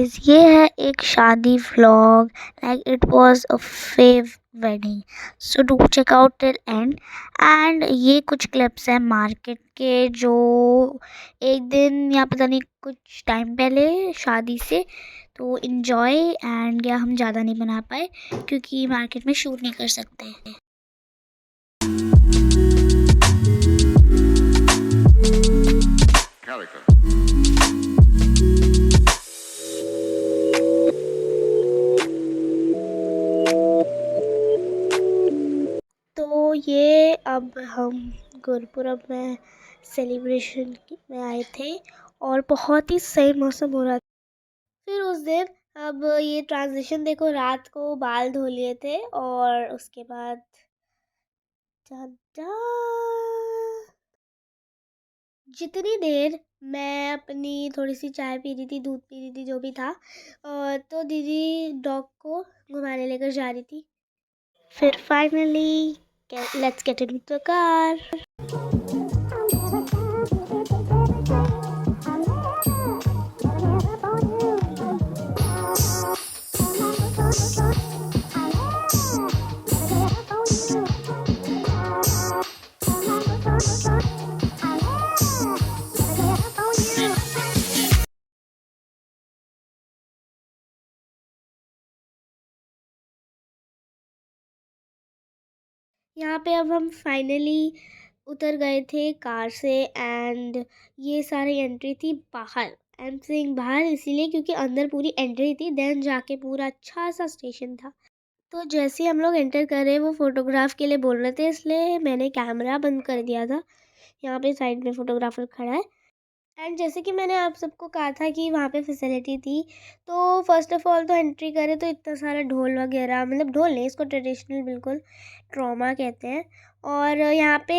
Guys, ये है एक शादी vlog. Like it was a fave wedding, so do check out till end. And ये कुछ क्लिप्स हैं मार्केट के, जो एक दिन या पता नहीं कुछ टाइम पहले शादी से। तो इन्जॉय। एंड या हम ज़्यादा नहीं बना पाए क्योंकि मार्केट में शूट नहीं कर सकते। तो ये अब हम गुरपुरब में सेलिब्रेशन में आए थे और बहुत ही सही मौसम हो रहा था। फिर उस दिन अब ये ट्रांजिशन देखो, रात को बाल धो लिए थे और उसके बाद जितनी देर मैं अपनी थोड़ी सी चाय पी रही थी, दूध पी रही थी, जो भी था, तो दीदी डॉग को घुमाने लेकर जा रही थी। फिर finally let's get into the car. यहाँ पे अब हम फाइनली उतर गए थे कार से। एंड ये सारी एंट्री थी बाहर। आई एम सेइंग बाहर इसीलिए क्योंकि अंदर पूरी एंट्री थी, देन जाके पूरा अच्छा सा स्टेशन था। तो जैसे ही हम लोग एंटर कर रहे, वो फोटोग्राफ के लिए बोल रहे थे, इसलिए मैंने कैमरा बंद कर दिया था। यहाँ पे साइड में फोटोग्राफर खड़ा है। एंड जैसे कि मैंने आप सबको कहा था कि वहाँ पे फैसिलिटी थी, तो फर्स्ट ऑफ ऑल तो एंट्री करे तो इतना सारा ढोल वगैरह, मतलब ढोल नहीं, इसको ट्रेडिशनल बिल्कुल ट्रॉमा कहते हैं। और यहाँ पे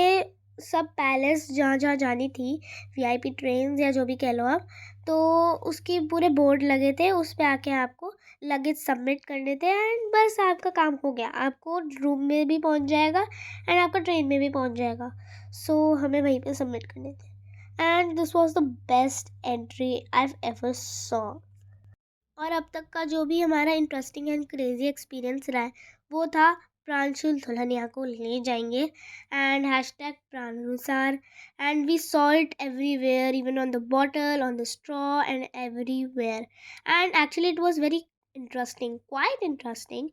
सब पैलेस जहाँ जहाँ जानी थी, वीआईपी ट्रेन या जो भी कह लो आप, तो उसके पूरे बोर्ड लगे थे, उस पे आके आपको लगेज सबमिट करने थे। एंड बस आपका काम हो गया, आपको रूम में भी पहुँच जाएगा एंड आपका ट्रेन में भी पहुँच जाएगा। सो हमें वहीं पे सबमिट करने थे। And this was the best entry I've ever saw। और अब तक का जो भी हमारा इंटरेस्टिंग एंड क्रेजी एक्सपीरियंस रहा है, वो था प्रांशुल दुल्हनिया को ले जाएंगे एंड हैशटैग प्राणानुसार। And we saw it everywhere, even on the bottle, on the straw and everywhere. And actually it was very interesting, quite interesting.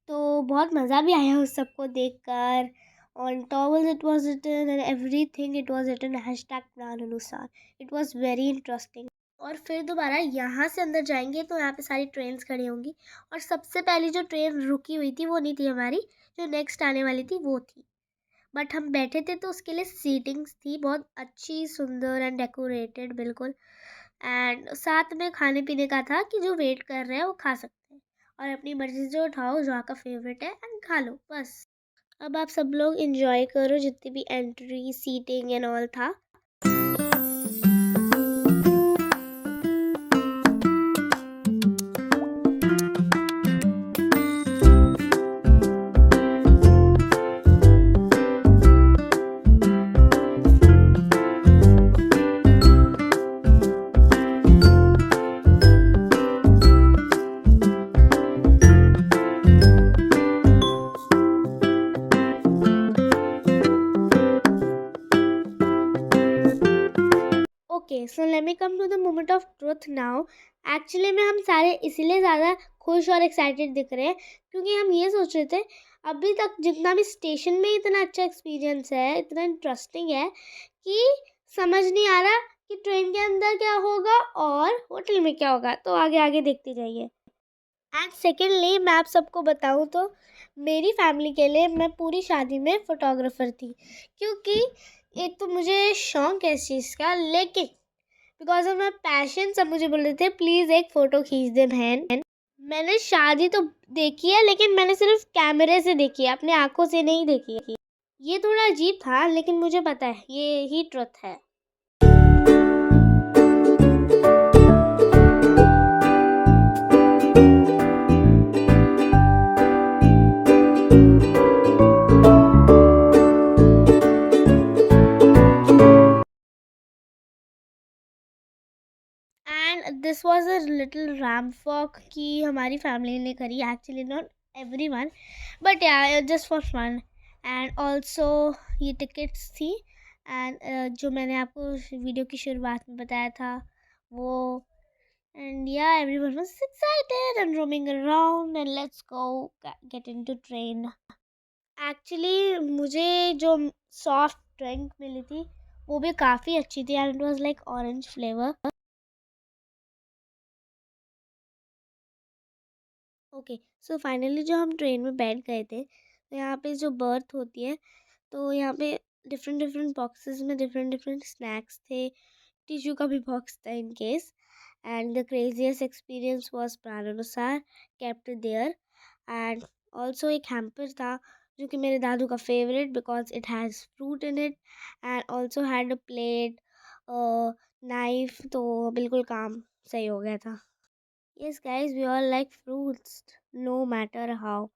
तो बहुत मज़ा भी आया उस सबको देख कर। On towels it was written and everything it was written hashtag प्राणानुसार। It was very interesting। और फिर दोबारा यहाँ से अंदर जाएंगे तो यहाँ पे सारी ट्रेन्स खड़ी होंगी, और सबसे पहली जो ट्रेन रुकी हुई थी वो नहीं थी हमारी, जो नेक्स्ट आने वाली थी वो थी। बट हम बैठे थे तो उसके लिए सीटिंग्स थी बहुत अच्छी, सुंदर एंड डेकोरेटेड बिल्कुल। एंड साथ में खाने पीने का था कि जो वेट कर रहे हैं वो खा सकते हैं, और अपनी मर्जी से उठाओ जो आपका फेवरेट है एंड खा लो बस। अब आप सब लोग एंजॉय करो जितनी भी एंट्री, सीटिंग एंड ऑल था। Okay, so let me come to the moment of truth now. Actually में हम सारे इसीलिए ज़्यादा खुश और एक्साइटेड दिख रहे हैं क्योंकि हम ये सोच रहे थे, अभी तक जितना भी स्टेशन में इतना अच्छा एक्सपीरियंस है, इतना इंटरेस्टिंग है कि समझ नहीं आ रहा कि ट्रेन के अंदर क्या होगा और होटल में क्या होगा। तो आगे आगे देखते जाइए। एंड सेकेंडली मैं आप सबको बताऊँ तो मेरी फैमिली के लिए मैं पूरी शादी में फ़ोटोग्राफ़र थी, क्योंकि एक तो मुझे शौक है इस चीज़ का, लेकिन बिकॉज ऑफ माई पैशन सब मुझे बोल रहे थे प्लीज़ एक फ़ोटो खींच दे बहन। मैंने शादी तो देखी है, लेकिन मैंने सिर्फ कैमरे से देखी है, अपनी आंखों से नहीं देखी है। ये थोड़ा अजीब था, लेकिन मुझे पता है ये ही ट्रुथ है। And this was a little ramp walk कि हमारी फैमिली ने करी, actually not everyone, but yeah just for fun. And also ये टिकट्स थी, एंड जो मैंने आपको वीडियो की शुरुआत में बताया था वो। एंड या everyone was excited and roaming around and let's go get into train. Actually मुझे जो सॉफ्ट ड्रिंक मिली थी वो भी काफ़ी अच्छी थी, and it was like orange flavour. Okay, so finally जो हम ट्रेन में बैठ गए थे, तो यहाँ पे जो बर्थ होती है, तो यहाँ पे डिफरेंट डिफरेंट बॉक्सेस में डिफरेंट डिफरेंट स्नैक्स थे। टिश्यू का भी बॉक्स था in case. And the craziest experience was प्राणानुसार केप्ट देयर। एंड ऑल्सो एक हैम्पर था जो कि मेरे दादू का favourite, because it has fruit in it, and also had a plate, knife, तो बिल्कुल काम सही हो गया था। Yes guys, we all like fruits no matter how.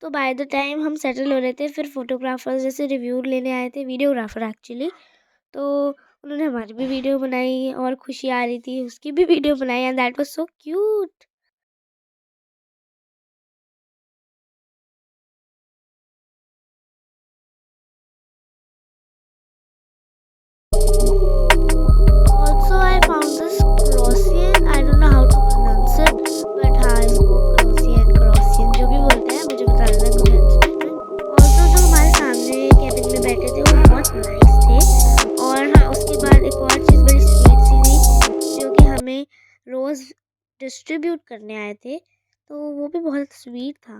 तो बाय द टाइम हम सेटल हो रहे थे, फिर फोटोग्राफर्स जैसे रिव्यू लेने आए थे, वीडियोग्राफर एक्चुअली, तो उन्होंने हमारी भी वीडियो बनाई और खुशी आ रही थी उसकी भी वीडियो बनाई, and that was so cute. Also, I found this Croatian. I don't know how to pronounce it, but हाँ इसको Croatian जो भी बोलते हैं मुझे बता देना कमेंट्स में। Also जो हमारे सामने कैबिन में बैठे थे वो बहुत नाइस थे। और हाँ, उसके बाद एक और चीज़ बड़ी स्वीट सी थी जो कि हमें रोज़ डिस्ट्रीब्यूट करने आए थे, तो वो भी बहुत स्वीट था।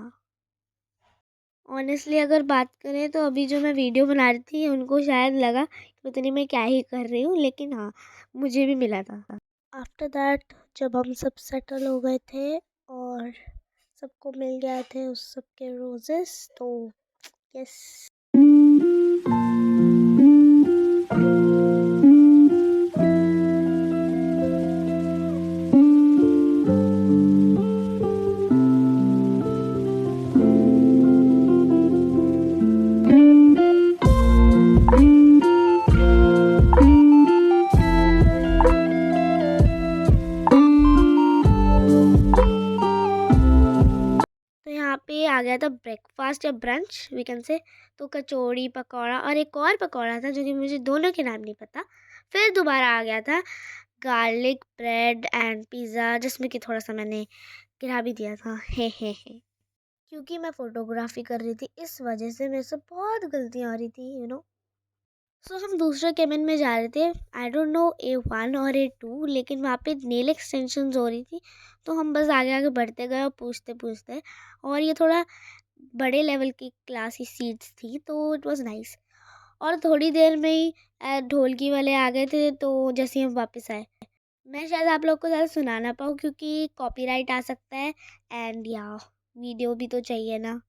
ऑनेस्टली अगर बात करें तो अभी जो मैं वीडियो बना रही थी उनको शायद लगा कि पता नहीं मैं क्या ही कर रही हूँ, लेकिन हाँ मुझे भी मिला था। आफ्टर दैट जब हम सब सेटल हो गए थे और सबको मिल गए थे उस सब के रोजेस, तो यस। तो यहाँ पे आ गया था ब्रेकफास्ट या ब्रंच वी कैन से। तो कचौड़ी, पकौड़ा और एक और पकौड़ा था जो कि मुझे दोनों के नाम नहीं पता। फिर दोबारा आ गया था गार्लिक ब्रेड एंड पिज़्ज़ा, जिसमें कि थोड़ा सा मैंने गिरा भी दिया था, हे। क्योंकि मैं फ़ोटोग्राफी कर रही थी इस वजह से मेरे से बहुत गलतियाँ हो रही थी, सो हम दूसरे केबिन में जा रहे थे, आई डोंट नो A1 और A2, लेकिन वहाँ पे नेल एक्सटेंशंस हो रही थी, तो हम बस आगे आगे बढ़ते गए और पूछते पूछते, और ये थोड़ा बड़े लेवल की क्लासी सीट्स थी, तो इट वाज नाइस। और थोड़ी देर में ही ढोलकी वाले आ गए थे, तो जैसे ही हम वापस आए, मैं शायद आप लोग को ज़्यादा सुना ना पाऊँ क्योंकि कॉपीराइट आ सकता है, एंड या वीडियो भी तो चाहिए ना।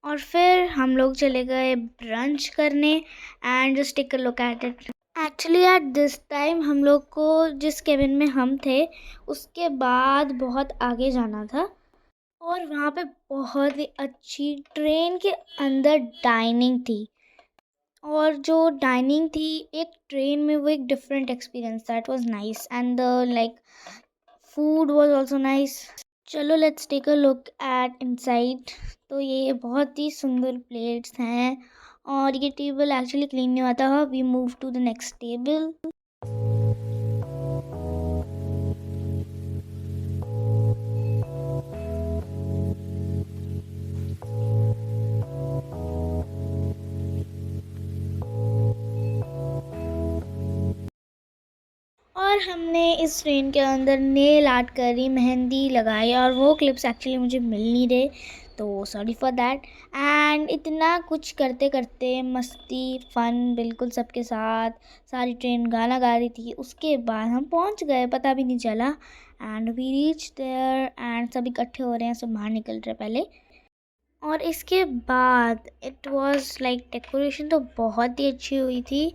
और फिर हम लोग चले गए ब्रंच करने, and just take a look at it. Actually at this time हम लोग को जिस केबिन में हम थे उसके बाद बहुत आगे जाना था, और वहाँ पे बहुत ही अच्छी ट्रेन के अंदर डाइनिंग थी। और जो डाइनिंग थी एक ट्रेन में, वो एक डिफरेंट एक्सपीरियंस था, it was nice, and the like food was also nice. चलो let's take a look at inside. तो ये बहुत ही सुंदर प्लेट्स हैं, और ये टेबल एक्चुअली क्लीन नहीं हुआ था। We move to the next table. और हमने इस ट्रेन के अंदर नेल आर्ट करी, मेहंदी लगाई, और वो क्लिप्स एक्चुअली मुझे मिल नहीं रहे, तो सॉरी फॉर दैट। एंड इतना कुछ करते करते मस्ती फन बिल्कुल सबके साथ, सारी ट्रेन गाना गा रही थी। उसके बाद हम पहुंच गए, पता भी नहीं चला। And we reach there and सब इकट्ठे हो रहे हैं, सब बाहर निकल रहे हैं पहले। और इसके बाद इट वाज लाइक डेकोरेशन तो बहुत ही अच्छी हुई थी,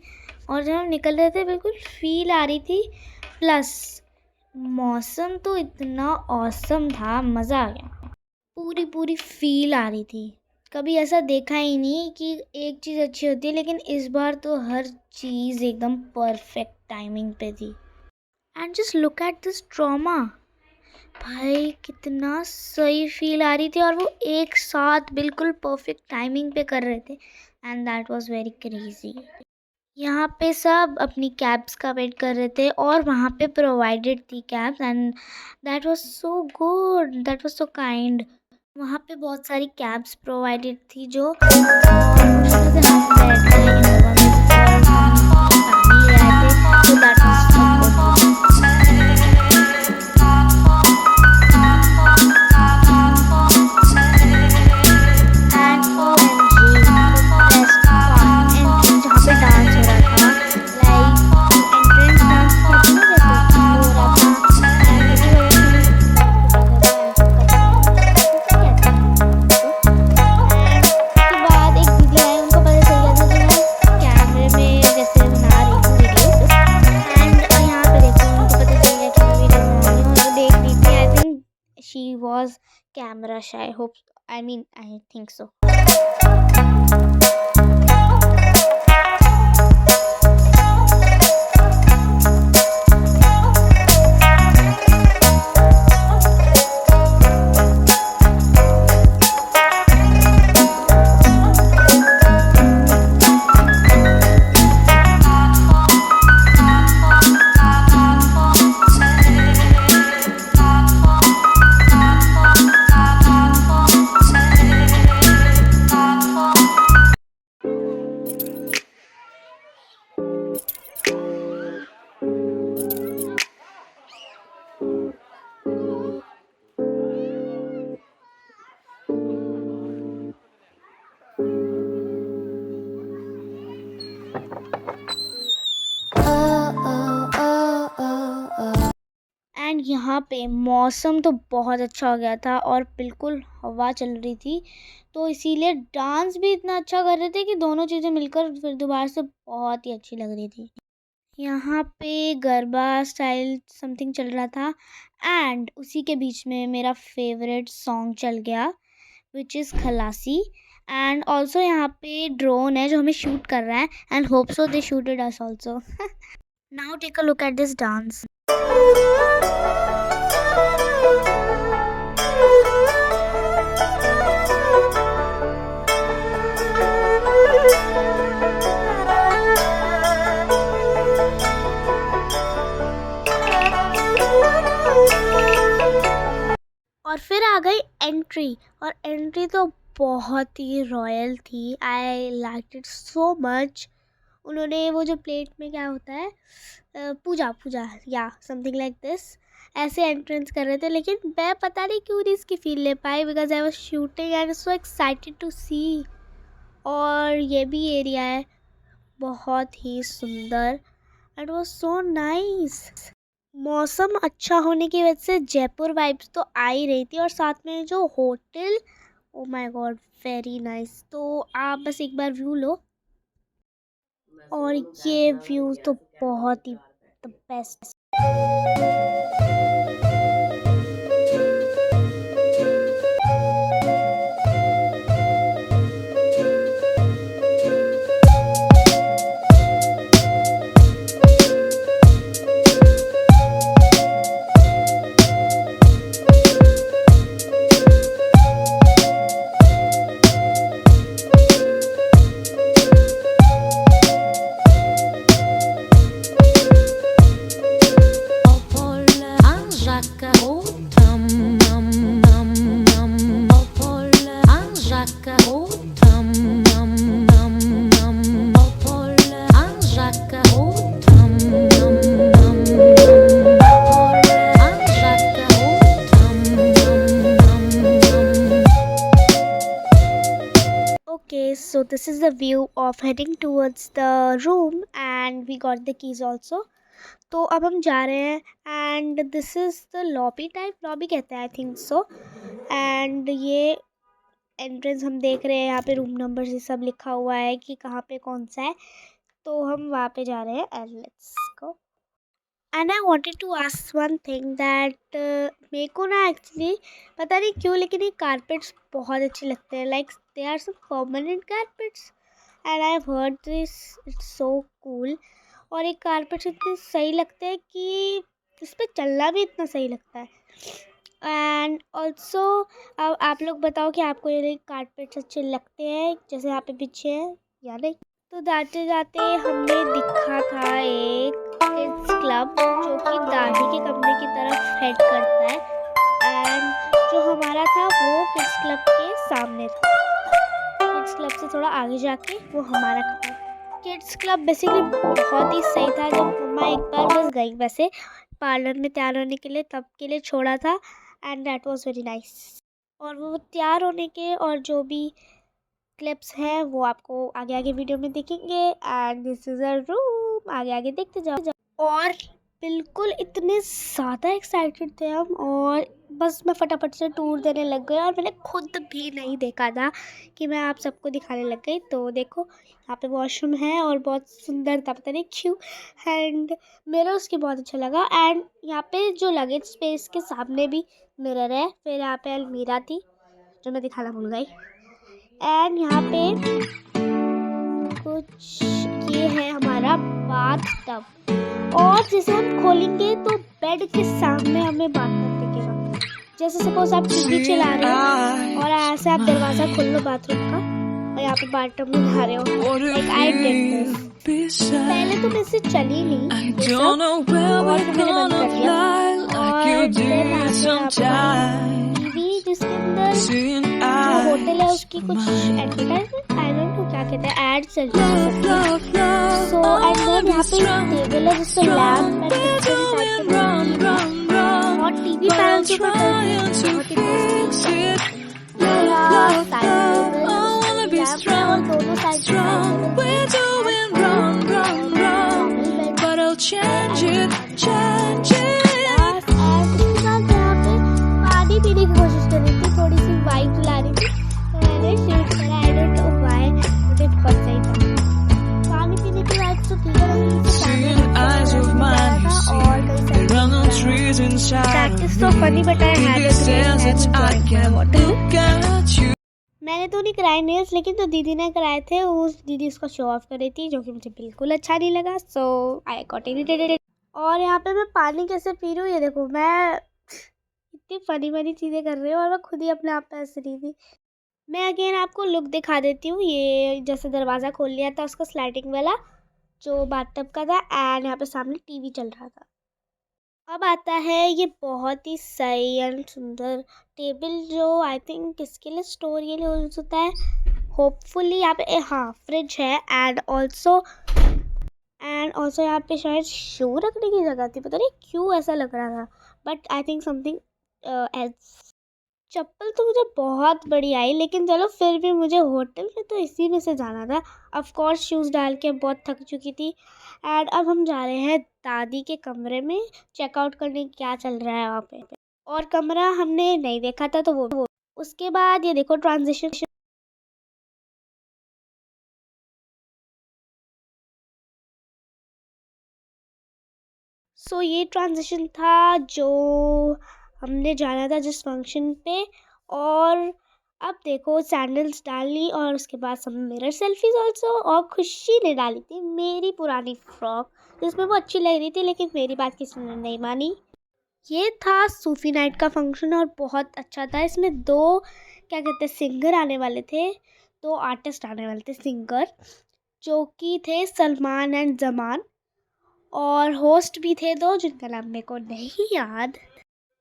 और जब हम निकल रहे थे बिल्कुल फील आ रही थी। प्लस मौसम तो इतना ऑसम था, मज़ा आ गया। पूरी पूरी फील आ रही थी। कभी ऐसा देखा ही नहीं कि एक चीज़ अच्छी होती है, लेकिन इस बार तो हर चीज़ एकदम परफेक्ट टाइमिंग पे थी। And just look at this trauma, भाई कितना सही फील आ रही थी, और वो एक साथ बिल्कुल परफेक्ट टाइमिंग पे कर रहे थे। And that was very crazy. यहाँ पे सब अपनी कैब्स का वेट कर रहे थे, और वहाँ पे प्रोवाइडेड थी cabs. And that was so good, that was so kind. वहाँ पे बहुत सारी कैब्स प्रोवाइडेड थी जो, और उसमें से हम बैठ गए इनोवा में, बिकॉज हम अपनी फैमिली आए थे, तो that was so good. And OMG, the best part, entrance जहाँ पे डांस हो रहा था, लाइक एंट्रेंस डांस कहते हैं ना, जैसे हो रहा था। एंड इसी वजह से एंड उसके बाद एक दीदी आई, उनको पता चल गया था कि मैं कैमरे में जैसे बना रही हूँ वीडियो। एंड यहाँ पे देखो, उनको पता चल गया कि मैं वीडियो बना रही हूँ, और वो देख रही थी। I think she was camera shy, hope, I think so. And यहाँ पे मौसम तो बहुत अच्छा हो गया था, और बिल्कुल हवा चल रही थी, तो इसीलिए डांस भी इतना अच्छा कर रहे थे कि दोनों चीज़ें मिलकर फिर दोबारा से बहुत ही अच्छी लग रही थी। यहाँ पे गरबा स्टाइल समथिंग चल रहा था, एंड उसी के बीच में मेरा फेवरेट सॉन्ग चल गया, विच इज़ खलासी। एंड ऑल्सो यहाँ पे ड्रोन है जो हमें शूट कर रहा है, and hope so they shooted us also. Now take a look at this dance. और फिर आ गई एंट्री, और एंट्री तो बहुत ही रॉयल थी। I like it so much. उन्होंने वो जो प्लेट में क्या होता है, पूजा पूजा या समथिंग लाइक दिस, ऐसे एंट्रेंस कर रहे थे, लेकिन मैं पता नहीं क्यों नहीं इसकी फील ले पाई, because I was shooting and so excited to see. और ये भी एरिया है बहुत ही सुंदर, इट वॉज सो नाइस। मौसम अच्छा होने की वजह से जयपुर वाइब्स तो आ ही रही थी, और साथ में जो hotel, oh my God very nice. तो आप बस एक बार व्यू लो, और ये व्यू तो बहुत ही the best. So this is the view of heading towards the room and we got the keys also. तो अब हम जा रहे हैं and this is the lobby type, lobby कहते हैं आई थिंक सो। एंड ये एंट्रेंस हम देख रहे हैं, यहाँ पे रूम नंबर से सब लिखा हुआ है कि कहाँ पे कौन सा है, तो हम वहाँ पे जा रहे हैं and let's go. And I wanted to ask one thing that मेरे को ना एक्चुअली पता नहीं क्यों लेकिन ये कारपेट्स बहुत अच्छे लगते हैं, like they are some permanent carpets and I have heard this, it's so cool. और एक कारपेट्स इतने सही लगते हैं कि इस पर चलना भी इतना सही लगता है। एंड ऑल्सो अब आप लोग बताओ कि आपको ये कारपेट्स अच्छे लगते हैं जैसे यहाँ पे पीछे है या नहीं। तो जाते जाते हमने दिखा था एक किड्स क्लब जो कि दादी के कमरे की तरफ हेड करता है एंड जो हमारा था वो किड्स क्लब के सामने था। किड्स क्लब से थोड़ा आगे जाके वो हमारा कमरा। किड्स क्लब बेसिकली बहुत ही सही था। जब मम्मा एक बार बस गई वैसे पार्लर में तैयार होने के लिए, तब के लिए छोड़ा था and that was very nice. और वो तैयार होने के और जो भी क्लिप्स हैं वो आपको आगे आगे वीडियो में देखेंगे and this is a room, आगे आगे देखते जाओ। और बिल्कुल इतने ज़्यादा एक्साइटेड थे हम और बस मैं फटाफट से टूर देने लग गई और मैंने खुद भी नहीं देखा था कि मैं आप सबको दिखाने लग गई। तो देखो यहाँ पे वॉशरूम है और बहुत सुंदर था, पता नहीं क्यों, एंड मिरर उसकी बहुत अच्छा लगा। एंड यहाँ पे जो लगेज स्पेस के सामने भी मिरर है। फिर यहाँ पे अलमीरा थी जो मैं दिखाना भूल गई। एंड यहाँ पे कुछ ये है हमारा बाथ टब और जैसे हम खोलेंगे तो बेड के सामने हमें बाथ टब दिखेगा। जैसे सपोज आप टीवी चला रहे हो और ऐसे आप दरवाज़ा खोल लो बाथरूम का और यहाँ पे बाथ टब में नहा रहे हो, लाइक आई डिड दिस। पहले तो मैं इससे चली नहीं ये सब और फिर मैंने बंद कर दिया और देन टीवी जिसके अंदर जो होटल है उसकी कुछ एडवर्टाइजमेंट, आई डोंट नो क्या कहते हैं, एड चल रहा है। सो एंड देन यहाँ पे टेबल है जिससे लैम्प एंड डिफरेंट टाइप के और टीवी पैनल के ऊपर बहुत ही मस्त पूरा साइड टेबल लैम्प है और दोनों साइड पानी पीने की कोशिश कर रही थी, थोड़ी सी वाइब ला रही थी तो मैंने शूट करा। आई डोंट नो व्हाई, मुझे बहुत सही था। पानी पीने की वाइब तो ठीक है और प्रैक्टिस तो फनी बट आई मैंने तो नहीं कराए नेल्स लेकिन तो दीदी ने कराए थे। उस दीदी उसको शो ऑफ कर रही थी जो कि मुझे बिल्कुल अच्छा नहीं लगा, सो आई गॉट इरिटेटेड। और यहाँ पे मैं पानी कैसे पी रही हूँ ये देखो, मैं इतनी फनी फनी चीज़ें कर रही हूँ और मैं खुद ही अपने आप पे हंस रही थी। मैं अगेन आपको लुक दिखा देती हूँ। ये जैसे दरवाज़ा खोल लिया था उसका स्लाइडिंग वाला जो बाथटब का था एंड यहाँ पे सामने टीवी चल रहा था। अब आता है ये बहुत ही सही एंड सुंदर टेबल जो आई थिंक किसके लिए स्टोर के लिए यूज होता है होपफुली। यहाँ पे हाँ फ्रिज है एंड ऑल्सो यहाँ पे शायद शू रखने की जगह थी, पता नहीं क्यों ऐसा लग रहा था but I think something else. चप्पल तो मुझे बहुत बड़ी आई लेकिन चलो फिर भी मुझे होटल में तो इसी में से जाना था। ऑफ कोर्स शूज़ डाल के बहुत थक चुकी थी एंड अब हम जा रहे हैं दादी के कमरे में चेकआउट करने क्या चल रहा है वहाँ पे। और कमरा हमने नहीं देखा था तो वो उसके बाद ये देखो ट्रांजिशन। सो ये ट्रांजिशन था जो हमने जाना था जिस फंक्शन पे। और अब देखो सैंडल्स डाली और उसके बाद सब मिरर सेल्फीज ऑल्सो। और खुशी ने डाली थी मेरी पुरानी फ्रॉक जिसमें वो अच्छी लग रही थी लेकिन मेरी बात किसी ने नहीं मानी। ये था सूफी नाइट का फंक्शन और बहुत अच्छा था। इसमें दो क्या कहते हैं सिंगर आने वाले थे, दो आर्टिस्ट आने वाले थे सिंगर जो कि थे सलमान एंड जमान। और होस्ट भी थे दो जिनका नाम मेरे को नहीं याद,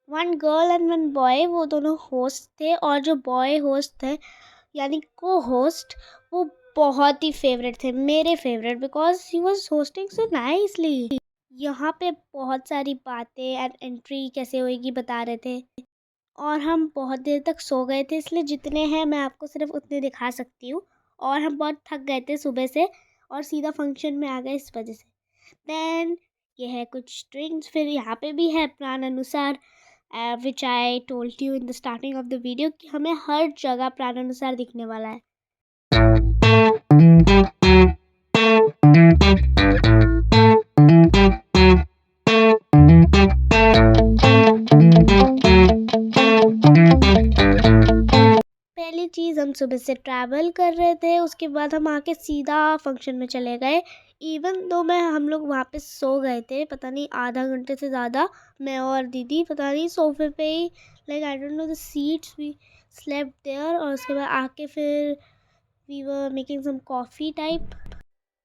one girl and one boy, वो दोनों होस्ट थे। और जो बॉय होस्ट थे यानी को होस्ट वो बहुत ही फेवरेट थे, मेरे favourite, because he was hosting so nicely. यहाँ पे बहुत सारी बातें एंड एंट्री कैसे होएगी बता रहे थे और हम बहुत देर तक सो गए थे, इसलिए जितने हैं मैं आपको सिर्फ उतने दिखा सकती हूँ और हम बहुत थक गए थे सुबह से और सीधा फंक्शन में आ गए इस वजह से। देन ये है कुछ ड्रिंक्स। फिर यहाँ पे भी है प्लान अनुसार, which I told you in the starting of the video कि हमें हर जगह प्लान अनुसार दिखने वाला है। पहली चीज़, हम सुबह से ट्रैवल कर रहे थे, उसके बाद हम आके सीधा फंक्शन में चले गए। इवन दो हम लोग वहाँ पे सो गए थे, पता नहीं आधा घंटे से ज़्यादा। मैं और दीदी पता नहीं सोफे पे ही, like I don't know the seats, we slept there. और उसके बाद आके फिर we were making some coffee type.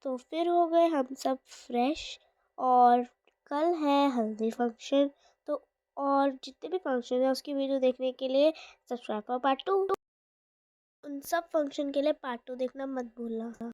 तो फिर हो गए हम सब फ्रेश। और कल है हल्दी फंक्शन। तो और जितने भी फंक्शन है उसकी वीडियो देखने के लिए सब्सक्राइब करो पार्ट 2। उन सब फंक्शन के लिए पार्ट 2 देखना मत भूलना।